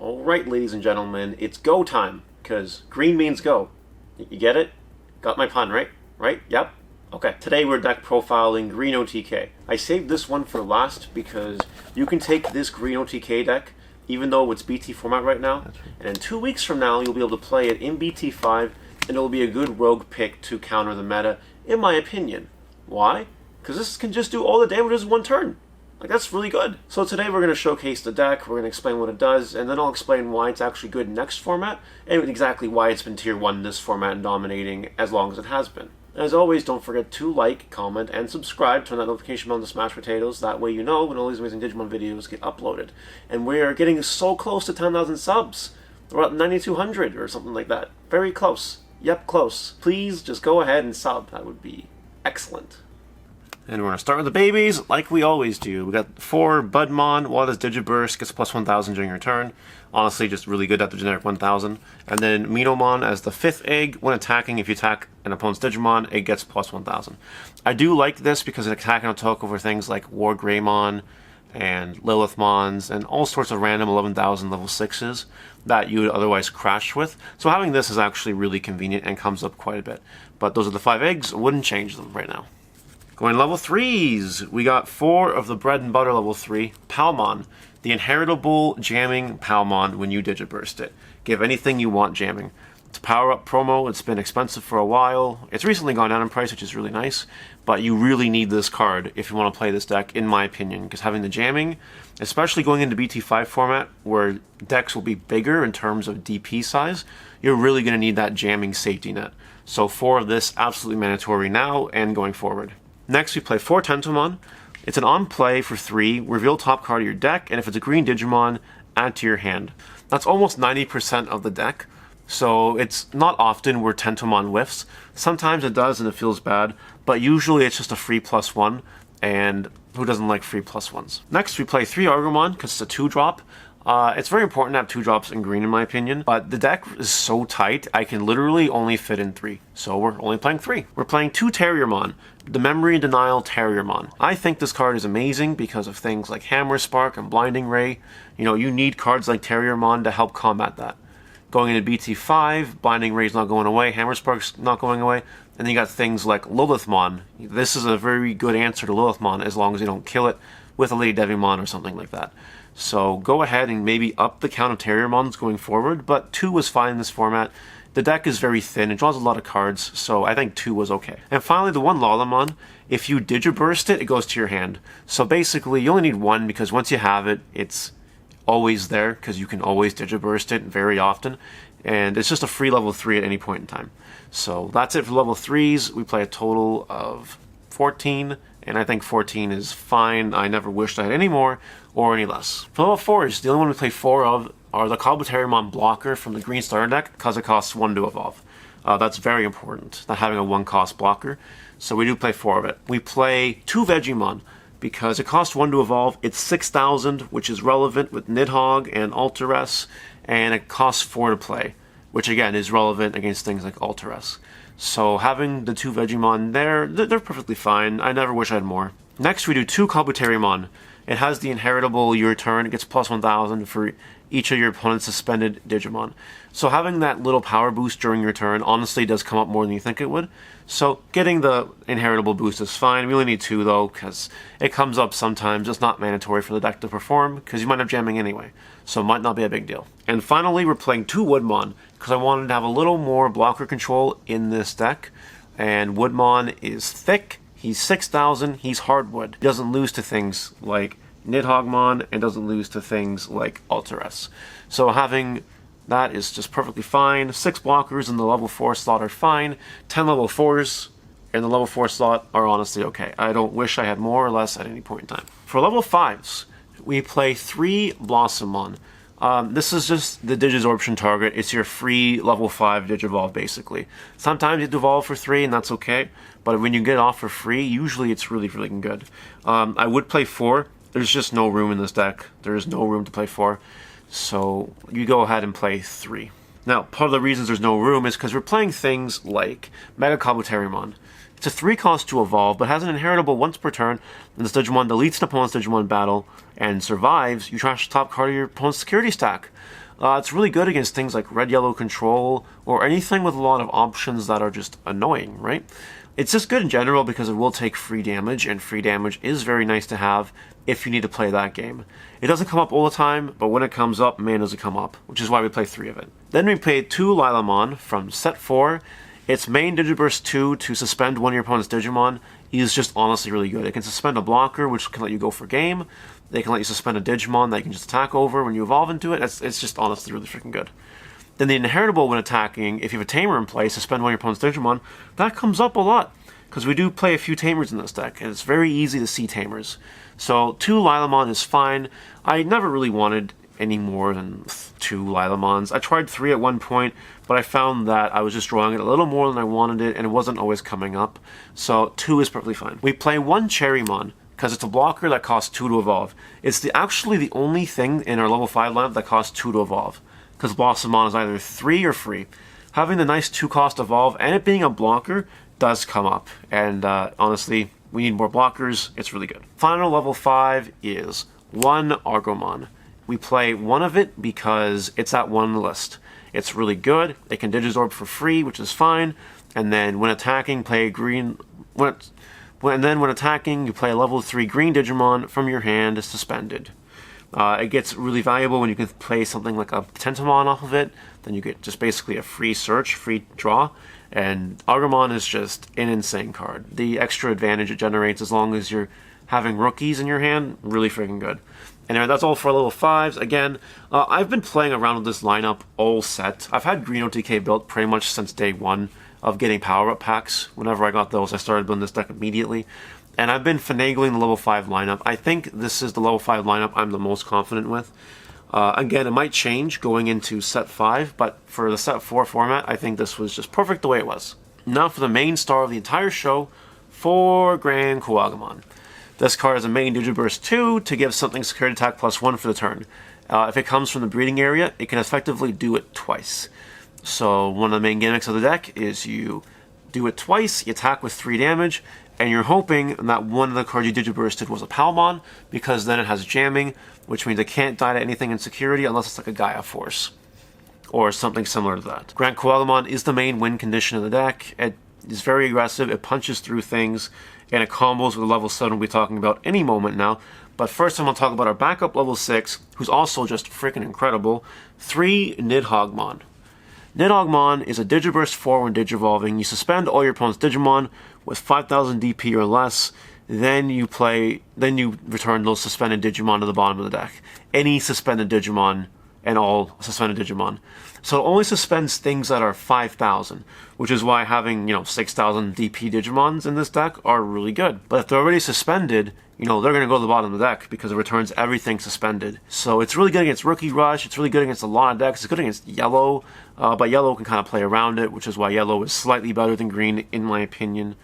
Alright, ladies and gentlemen, it's go time, because green means go. You get it? Got my pun, right? Right? Yep. Okay. Today we're deck profiling Green OTK. I saved this one for last because you can take this Green OTK deck, even though it's BT format right now, and in 2 weeks from now you'll be able to play it in BT5, and it'll be a good rogue pick to counter the meta, in my opinion. Why? Because this can just do all the damages in one turn. Like, that's really good. So today we're going to showcase the deck, we're going to explain what it does, and then I'll explain why it's actually good in next format, and exactly why it's been tier 1 in this format and dominating as long as it has been. As always, don't forget to like, comment, and subscribe. Turn that notification bell on to smash potatoes. That way you know when all these amazing Digimon videos get uploaded. And we are getting so close to 10,000 subs. We're at 9,200 or something like that. Very close. Yep, close. Please just go ahead and sub. That would be excellent. And we're going to start with the babies, like we always do. We got 4 Woodmon, while this Digiburst gets plus 1,000 during your turn. Honestly, just really good at the generic 1,000. And then Minomon as the 5th egg. When attacking, if you attack an opponent's Digimon, it gets plus 1,000. I do like this because it attacking on talk over things like War Greymon and Lilithmons and all sorts of random 11,000 level 6s that you would otherwise crash with. So having this is actually really convenient and comes up quite a bit. But those are the 5 eggs. Wouldn't change them right now. Going level 3s, we got 4 of the bread and butter level 3, Palmon, the inheritable jamming Palmon when you Digiburst it. Give anything you want jamming. It's a power-up promo, it's been expensive for a while, it's recently gone down in price, which is really nice, but you really need this card if you want to play this deck, in my opinion, because having the jamming, especially going into BT5 format, where decks will be bigger in terms of DP size, you're really going to need that jamming safety net. So 4 of this, absolutely mandatory now and going forward. Next, we play 4 Tentomon. It's an on-play for 3, reveal top card of your deck, and if it's a green Digimon, add to your hand. That's almost 90% of the deck, so it's not often where Tentomon whiffs. Sometimes it does and it feels bad, but usually it's just a free +1, and who doesn't like free +1s? Next, we play 3 Argomon, because it's a 2-drop. It's very important to have 2-drops in green in my opinion, but the deck is so tight, I can literally only fit in 3. So we're only playing 3. We're playing 2 Terriermon, the Memory Denial Terriermon. I think this card is amazing because of things like Hammer Spark and Blinding Ray. You know, you need cards like Terriermon to help combat that. Going into BT5, Blinding Ray's not going away, Hammer Spark's not going away, and then you got things like Lilithmon. This is a very good answer to Lilithmon as long as you don't kill it with a Lady Devimon or something like that. So go ahead and maybe up the count of Terriermons going forward, but 2 was fine in this format. The deck is very thin, it draws a lot of cards, so I think 2 was okay. And finally, the 1 Lalamon, if you Digiburst it, it goes to your hand. So basically, you only need 1 because once you have it, it's always there, because you can always Digiburst it very often. And it's just a free level 3 at any point in time. So that's it for level 3s. We play a total of 14, and I think 14 is fine. I never wished I had any more or any less. For level 4s, the only one we play 4 of are the Cobutariman blocker from the green starter deck, because it costs 1 to evolve. That's very important, not having a 1-cost blocker. So we do play 4 of it. We play 2 Vegemon, because it costs 1 to evolve. It's 6,000, which is relevant with Nidhogg and Alteress, and it costs 4 to play, which again is relevant against things like Alteress. So having the 2 Vegemon there, they're perfectly fine. I never wish I had more. Next we do 2 Cobutariman. It has the inheritable your turn, it gets plus 1,000 for each of your opponent's suspended Digimon. So having that little power boost during your turn honestly does come up more than you think it would. So getting the inheritable boost is fine. We only need 2 though, because it comes up sometimes. It's not mandatory for the deck to perform, because you might have jamming anyway. So it might not be a big deal. And finally, we're playing 2 Woodmon, because I wanted to have a little more blocker control in this deck. And Woodmon is thick. He's 6,000, he's hardwood. He doesn't lose to things like Nidhoggmon and doesn't lose to things like Alteress. So having that is just perfectly fine. 6 blockers in the level 4 slot are fine. 10 level 4s in the level 4 slot are honestly okay. I don't wish I had more or less at any point in time. For level 5s, we play 3 Blossomon. This is just the Digisorption target. It's your free level 5 Digivolve, basically. Sometimes you devolve for 3, and that's okay, but when you get off for free, usually it's really, really good. I would play 4. There's just no room in this deck. There is no room to play 4, so you go ahead and play 3. Now, part of the reasons there's no room is because we're playing things like Mega Cobutariman. It's a 3-cost to evolve, but has an inheritable once per turn, and this Digimon deletes an opponent's Digimon battle and survives. You trash the top card of your opponent's security stack. It's really good against things like red-yellow control or anything with a lot of options that are just annoying, right? It's just good in general because it will take free damage, and free damage is very nice to have if you need to play that game. It doesn't come up all the time, but when it comes up, man, does it come up, which is why we play 3 of it. Then we play 2 Lilamon from set 4. Its main Digiburst 2 to suspend one of your opponent's Digimon is just honestly really good. It can suspend a blocker, which can let you go for game. They can let you suspend a Digimon that you can just attack over when you evolve into it. It's just honestly really freaking good. Then the inheritable when attacking, if you have a Tamer in play, suspend one of your opponent's Digimon, that comes up a lot. Because we do play a few Tamers in this deck, and it's very easy to see Tamers. So 2 Lilamon is fine. I never really wanted any more than 2 Lilamons. I tried 3 at one point, but I found that I was just drawing it a little more than I wanted it, and it wasn't always coming up. So 2 is perfectly fine. We play 1 Cherrymon, because it's a blocker that costs 2 to evolve. It's actually the only thing in our level 5 lineup that costs 2 to evolve, because Blossomon is either 3 or free. Having the nice 2 cost evolve, and it being a blocker, does come up, and honestly, we need more blockers. It's really good. Final level 5 is 1 Argomon. We play 1 of it because it's at 1 on the list. It's really good. It can Digizorb for free, which is fine. And then when attacking, play a green. When attacking, you play a level 3 green Digimon from your hand suspended. It gets really valuable when you can play something like a Tentamon off of it. Then you get just basically a free search, free draw. And Agumon is just an insane card. The extra advantage it generates as long as you're having rookies in your hand, really freaking good. And that's all for level 5s. Again, I've been playing around with this lineup all set. I've had Green OTK built pretty much since day 1 of getting power-up packs. Whenever I got those, I started building this deck immediately. And I've been finagling the level 5 lineup. I think this is the level 5 lineup I'm the most confident with. Again, it might change going into set 5, but for the set 4 format, I think this was just perfect the way it was. Now for the main star of the entire show, for Grand Kuwagamon. This card is a main Digiburst 2 to give something security attack +1 for the turn. If it comes from the breeding area, it can effectively do it twice. So one of the main gimmicks of the deck is you do it twice, you attack with 3 damage, and you're hoping that one of the cards you Digibursted was a Palmon, because then it has jamming, which means it can't die to anything in security unless it's like a Gaia Force, or something similar to that. Grand Kuwagamon is the main win condition of the deck. It is very aggressive, it punches through things, and it combos with level 7 we'll be talking about any moment now. But first I'm going to talk about our backup level 6, who's also just freaking incredible, 3 Nidhoggmon. Nidhoggmon is a Digiburst 4 when Digivolving. You suspend all your opponent's Digimon with 5,000 DP or less, then you return those suspended Digimon to the bottom of the deck. Any suspended Digimon and all suspended Digimon. So it only suspends things that are 5,000, which is why having, 6,000 DP Digimons in this deck are really good. But if they're already suspended, they're going to go to the bottom of the deck because it returns everything suspended. So it's really good against Rookie Rush, it's really good against a lot of decks, it's good against Yellow, but Yellow can kind of play around it, which is why Yellow is slightly better than Green, in my opinion.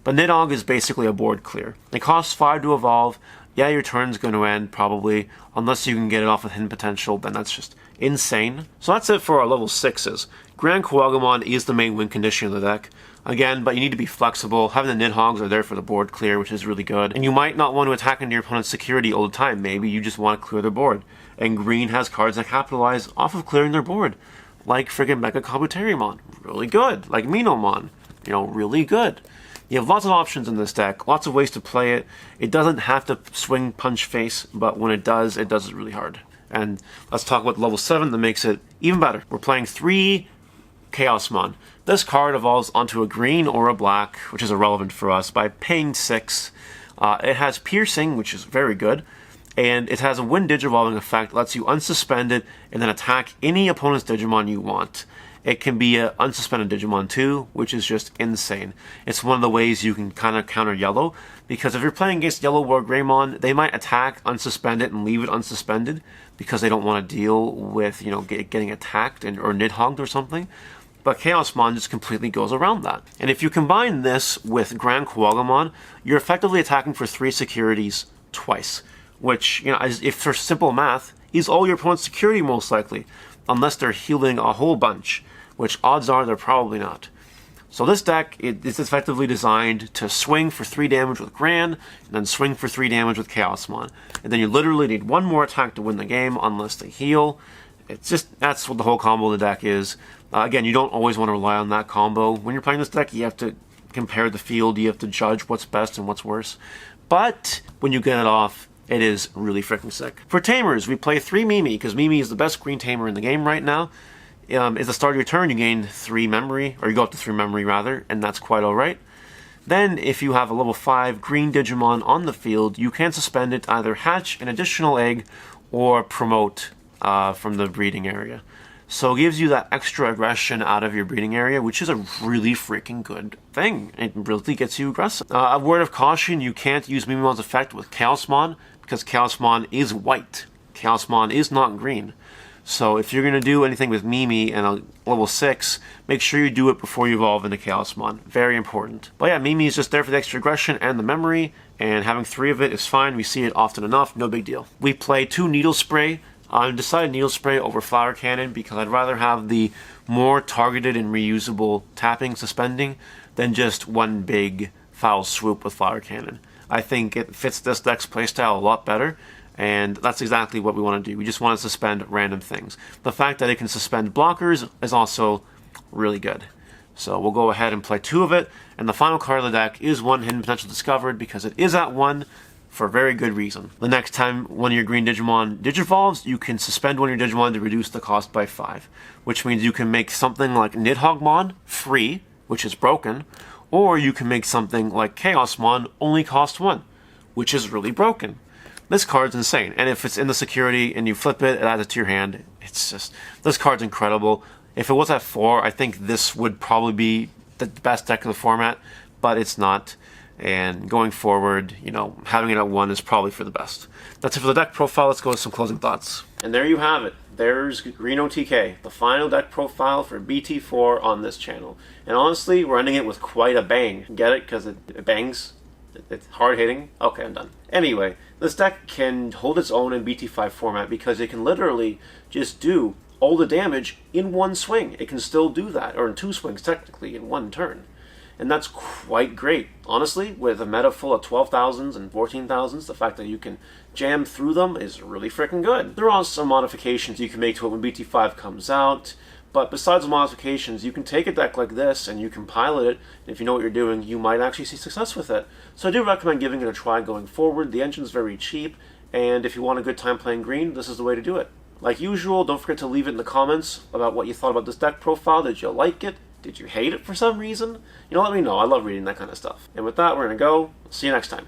But Nidhogg is basically a board clear. It costs 5 to evolve. Yeah, your turn's going to end, probably. Unless you can get it off with hidden potential, then that's just insane. So that's it for our level 6s. Grand Kuwagamon is the main win condition of the deck. Again, but you need to be flexible. Having the Nidhoggs are there for the board clear, which is really good. And you might not want to attack into your opponent's security all the time. Maybe you just want to clear their board. And Green has cards that capitalize off of clearing their board. Like friggin' Mega Cobutariman. Really good. Like Minomon. Really good. You have lots of options in this deck, lots of ways to play it. It doesn't have to swing punch face, but when it does it really hard. And let's talk about level 7 that makes it even better. We're playing 3 Chaosmon. This card evolves onto a green or a black, which is irrelevant for us, by paying 6. It has piercing, which is very good, and it has a when Digivolving effect, lets you unsuspend it and then attack any opponent's Digimon you want. It can be an unsuspended Digimon too, which is just insane. It's one of the ways you can kind of counter Yellow, because if you're playing against Yellow or Greymon, they might attack, unsuspend it, and leave it unsuspended, because they don't want to deal with, getting attacked or Nidhogged or something. But Chaosmon just completely goes around that. And if you combine this with Grand Kuwagamon, you're effectively attacking for 3 securities twice, which, if for simple math, is all your opponent's security most likely, unless they're healing a whole bunch, which odds are they're probably not. So this deck is effectively designed to swing for 3 damage with Grand, and then swing for 3 damage with Chaosmon. And then you literally need 1 more attack to win the game, unless they heal. it's just, that's what the whole combo of the deck is. Again, you don't always want to rely on that combo. When you're playing this deck, you have to compare the field, you have to judge what's best and what's worse. But when you get it off, it is really freaking sick. For Tamers, we play 3 Mimi, because Mimi is the best green Tamer in the game right now. At the start of your turn, you gain 3 memory, or you go up to 3 memory rather, and that's quite alright. Then, if you have a level 5 green Digimon on the field, you can suspend it, either hatch an additional egg or promote from the breeding area. So it gives you that extra aggression out of your breeding area, which is a really freaking good thing. It really gets you aggressive. A word of caution, you can't use Mimimon's effect with Chaosmon, because Chaosmon is white. Chaosmon is not green. So if you're going to do anything with Mimi and a level 6, make sure you do it before you evolve into Chaosmon. Very important. But yeah, Mimi is just there for the extra aggression and the memory, and having 3 of it is fine. We see it often enough, no big deal. We play 2 Needle Spray. I decided Needle Spray over Flower Cannon because I'd rather have the more targeted and reusable tapping suspending than just one big foul swoop with Flower Cannon. I think it fits this deck's playstyle a lot better, and that's exactly what we want to do. We just want to suspend random things. The fact that it can suspend blockers is also really good. So we'll go ahead and play 2 of it, and the final card of the deck is 1 Hidden Potential Discovered because it is at 1. For a very good reason. The next time one of your green Digimon digivolves, you can suspend one of your Digimon to reduce the cost by 5, which means you can make something like Nidhoggmon free, which is broken, or you can make something like Chaosmon only cost 1, which is really broken. This card's insane, and if it's in the security and you flip it, it adds it to your hand. It's just, this card's incredible. If it was at 4, I think this would probably be the best deck of the format, but it's not. And going forward, you know, having it at 1 is probably for the best. That's it for the deck profile. Let's go with some closing thoughts. And there you have it. There's Green OTK, the final deck profile for BT4 on this channel. And honestly, we're ending it with quite a bang. Get it? Because it bangs? It's hard hitting? Okay, I'm done. Anyway, this deck can hold its own in BT5 format because it can literally just do all the damage in 1 swing. It can still do that, or in 2 swings technically, in 1 turn. And that's quite great. Honestly, with a meta full of 12,000s and 14,000s, the fact that you can jam through them is really freaking good. There are some modifications you can make to it when BT5 comes out, but besides the modifications, you can take a deck like this and you can pilot it, and if you know what you're doing, you might actually see success with it. So I do recommend giving it a try going forward. The engine's very cheap, and if you want a good time playing green, this is the way to do it. Like usual, don't forget to leave it in the comments about what you thought about this deck profile. Did you like it? Did you hate it for some reason? You know, let me know. I love reading that kind of stuff. And with that, we're going to go. See you next time.